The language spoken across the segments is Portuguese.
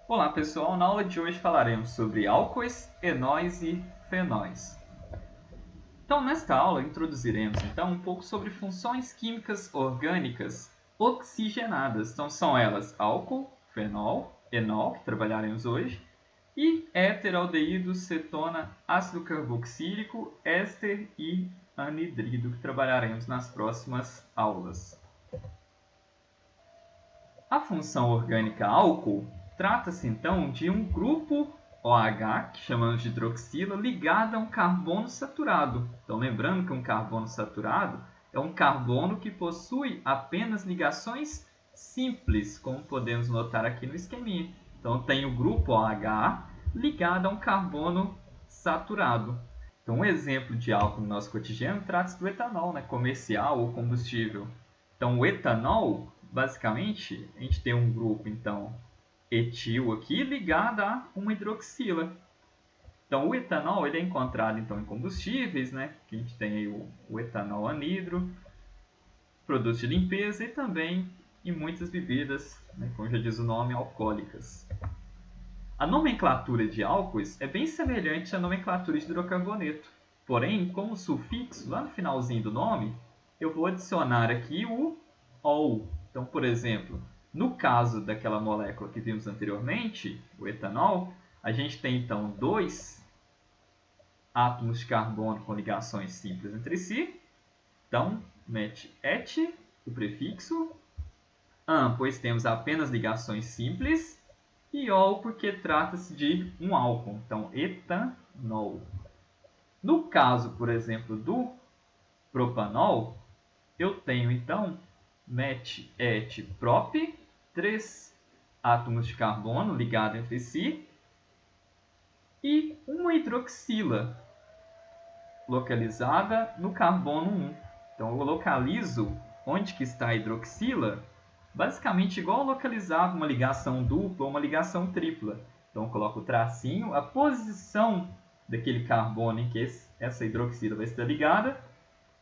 Olá pessoal, na aula de hoje falaremos sobre álcoois, enóis e fenóis. Então nesta aula introduziremos então um pouco sobre funções químicas orgânicas oxigenadas. Então são elas álcool, fenol, enol, que trabalharemos hoje, e éteraldeído, cetona, ácido carboxílico, éster e anidrido, que trabalharemos nas próximas aulas. A função orgânica álcool trata-se então de um grupo OH, que chamamos de hidroxila, ligado a um carbono saturado. Então lembrando que um carbono saturado é um carbono que possui apenas ligações simples, como podemos notar aqui no esqueminha. Então tem o grupo OH ligado a um carbono saturado. Então um exemplo de álcool no nosso cotidiano trata-se do etanol, comercial ou combustível. Então o etanol, basicamente, a gente tem um grupo então etil aqui ligado a uma hidroxila. Então o etanol ele é encontrado então em combustíveis, que a gente tem aí o etanol anidro, produtos de limpeza e também em muitas bebidas, como já diz o nome, alcoólicas. A nomenclatura de álcoois é bem semelhante à nomenclatura de hidrocarboneto. Porém, como sufixo, lá no finalzinho do nome, eu vou adicionar aqui o ol. Então, por exemplo, no caso daquela molécula que vimos anteriormente, o etanol, a gente tem então dois átomos de carbono com ligações simples entre si. Então, mete et, o prefixo, pois temos apenas ligações simples, e ol porque trata-se de um álcool, então etanol. No caso, por exemplo, do propanol, eu tenho então met et prop, 3 átomos de carbono ligados entre si, e uma hidroxila localizada no carbono 1. Então eu localizo onde que está a hidroxila, basicamente igual eu localizava uma ligação dupla ou uma ligação tripla. Então eu coloco o tracinho, a posição daquele carbono em que essa hidroxila vai estar ligada,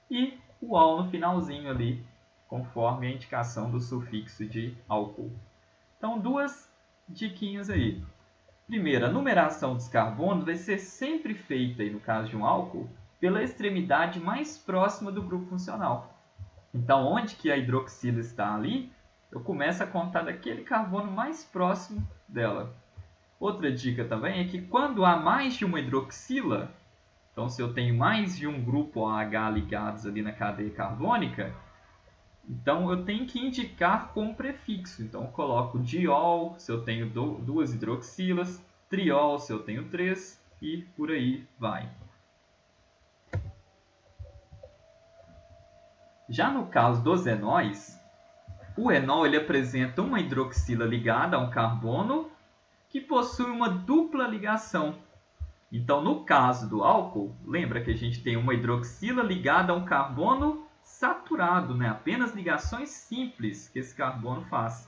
e o ol no finalzinho ali, conforme a indicação do sufixo de álcool. Então, duas diquinhas aí. Primeiro, a numeração dos carbonos vai ser sempre feita, aí, no caso de um álcool, pela extremidade mais próxima do grupo funcional. Então, onde que a hidroxila está ali, eu começo a contar daquele carbono mais próximo dela. Outra dica também é que quando há mais de uma hidroxila, então se eu tenho mais de um grupo OH ligados ali na cadeia carbônica, então eu tenho que indicar com prefixo. Então eu coloco diol se eu tenho duas hidroxilas, triol se eu tenho 3 e por aí vai. Já no caso dos enóis, o enol ele apresenta uma hidroxila ligada a um carbono que possui uma dupla ligação. Então, no caso do álcool, lembra que a gente tem uma hidroxila ligada a um carbono saturado, apenas ligações simples que esse carbono faz.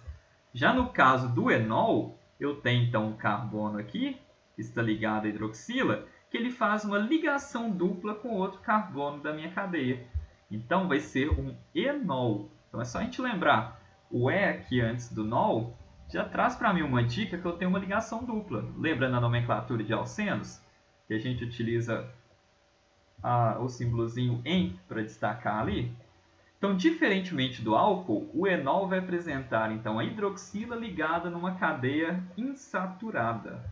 Já no caso do enol, eu tenho então um carbono aqui, que está ligado à hidroxila, que ele faz uma ligação dupla com outro carbono da minha cadeia. Então, vai ser um enol. Então, é só a gente lembrar, o E aqui antes do nol já traz para mim uma dica que eu tenho uma ligação dupla. Lembra na nomenclatura de alcenos? Que a gente utiliza o símbolozinho em para destacar ali. Então, diferentemente do álcool, o enol vai apresentar então a hidroxila ligada numa cadeia insaturada.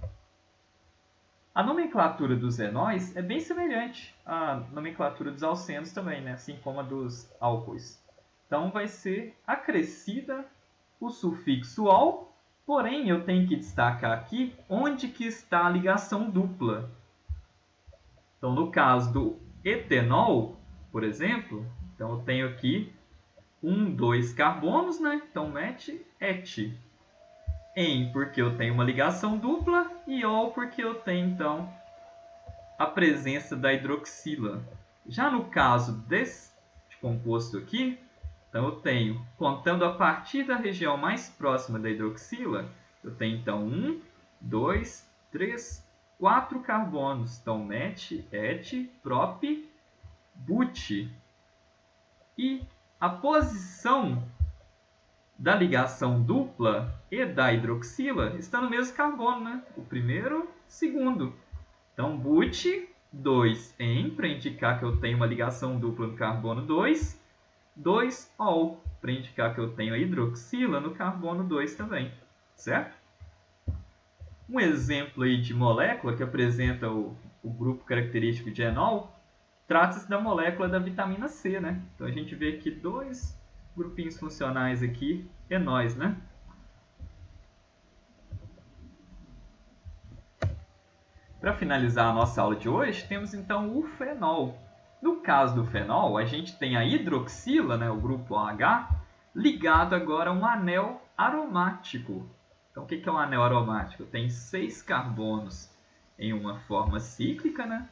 A nomenclatura dos enóis é bem semelhante à nomenclatura dos alcenos também, assim como a dos álcoois. Então, vai ser acrescida o sufixo ol, porém eu tenho que destacar aqui onde que está a ligação dupla. Então, no caso do etanol, por exemplo, então eu tenho aqui 2 carbonos, então mete et. En porque eu tenho uma ligação dupla e ol porque eu tenho então a presença da hidroxila. Já no caso desse composto aqui, então eu tenho, contando a partir da região mais próxima da hidroxila, eu tenho então 1, 2, 3, 4 carbonos. Então, met, et, prop, but. E a posição da ligação dupla e da hidroxila está no mesmo carbono, né? O primeiro, segundo. Então, but2-en, para indicar que eu tenho uma ligação dupla no carbono 2, 2-ol, para indicar que eu tenho a hidroxila no carbono 2 também, certo? Um exemplo aí de molécula que apresenta o grupo característico de enol trata-se da molécula da vitamina C, né? Então a gente vê aqui dois grupinhos funcionais aqui, enóis, né? Para finalizar a nossa aula de hoje, temos então o fenol. No caso do fenol, a gente tem a hidroxila, né, o grupo OH, ligado agora a um anel aromático. Então, o que é um anel aromático? Tem 6 carbonos em uma forma cíclica, né,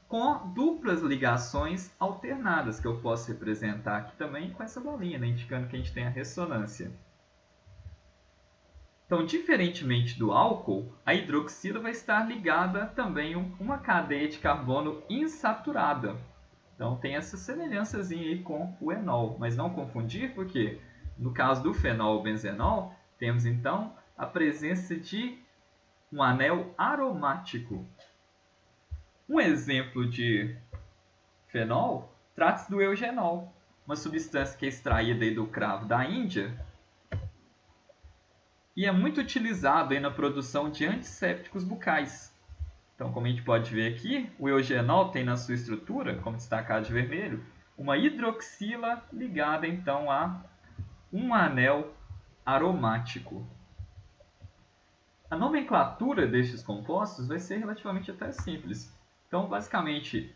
com duplas ligações alternadas, que eu posso representar aqui também com essa bolinha, né, indicando que a gente tem a ressonância. Então, diferentemente do álcool, a hidroxila vai estar ligada também a uma cadeia de carbono insaturada. Então, tem essa semelhançazinha aí com o enol, mas não confundir, porque no caso do fenol benzenol, temos então a presença de um anel aromático. Um exemplo de fenol trata-se do eugenol, uma substância que é extraída aí do cravo da Índia e é muito utilizado aí na produção de antissépticos bucais. Então, como a gente pode ver aqui, o eugenol tem na sua estrutura, como destacado de vermelho, uma hidroxila ligada então a um anel aromático. A nomenclatura destes compostos vai ser relativamente até simples. Então, basicamente,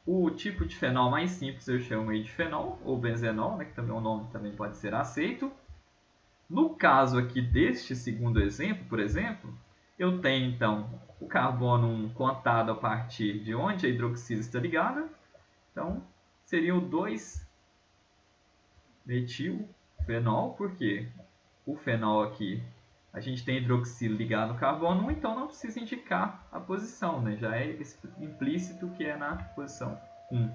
o tipo de fenol mais simples eu chamo aí de fenol ou benzenol, né, que também o nome também pode ser aceito. No caso aqui deste segundo exemplo, por exemplo, eu tenho então o carbono 1 contado a partir de onde a hidroxila está ligada. Então, seria o 2-metilfenol, porque o fenol aqui, a gente tem hidroxila ligada no carbono 1, então não precisa indicar a posição, né? Já é implícito que é na posição 1.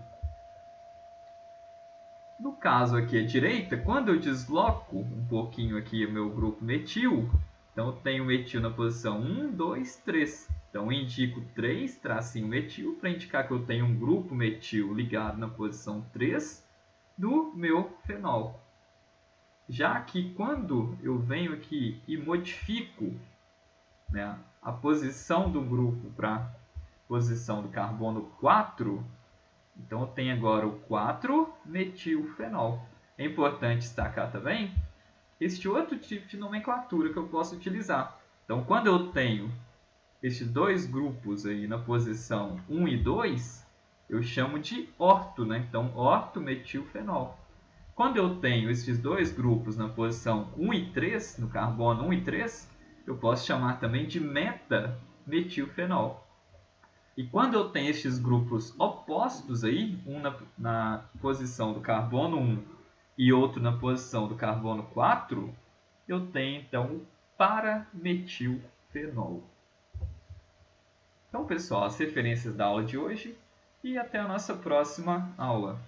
No caso aqui à direita, quando eu desloco um pouquinho aqui o meu grupo metil, então eu tenho metil na posição 1, 2, 3. Então eu indico 3, tracinho metil, para indicar que eu tenho um grupo metil ligado na posição 3 do meu fenol. Já que quando eu venho aqui e modifico, né, a posição do grupo para a posição do carbono 4, então eu tenho agora o 4-metilfenol. É importante destacar também este outro tipo de nomenclatura que eu posso utilizar. Então, quando eu tenho estes dois grupos aí na posição 1 e 2, eu chamo de orto, né? Então, orto-metilfenol. Quando eu tenho esses dois grupos na posição 1 e 3, no carbono 1 e 3, eu posso chamar também de meta-metilfenol. E quando eu tenho estes grupos opostos aí, um na posição do carbono 1 e outro na posição do carbono 4, eu tenho então o parametilfenol. Então, pessoal, as referências da aula de hoje e até a nossa próxima aula.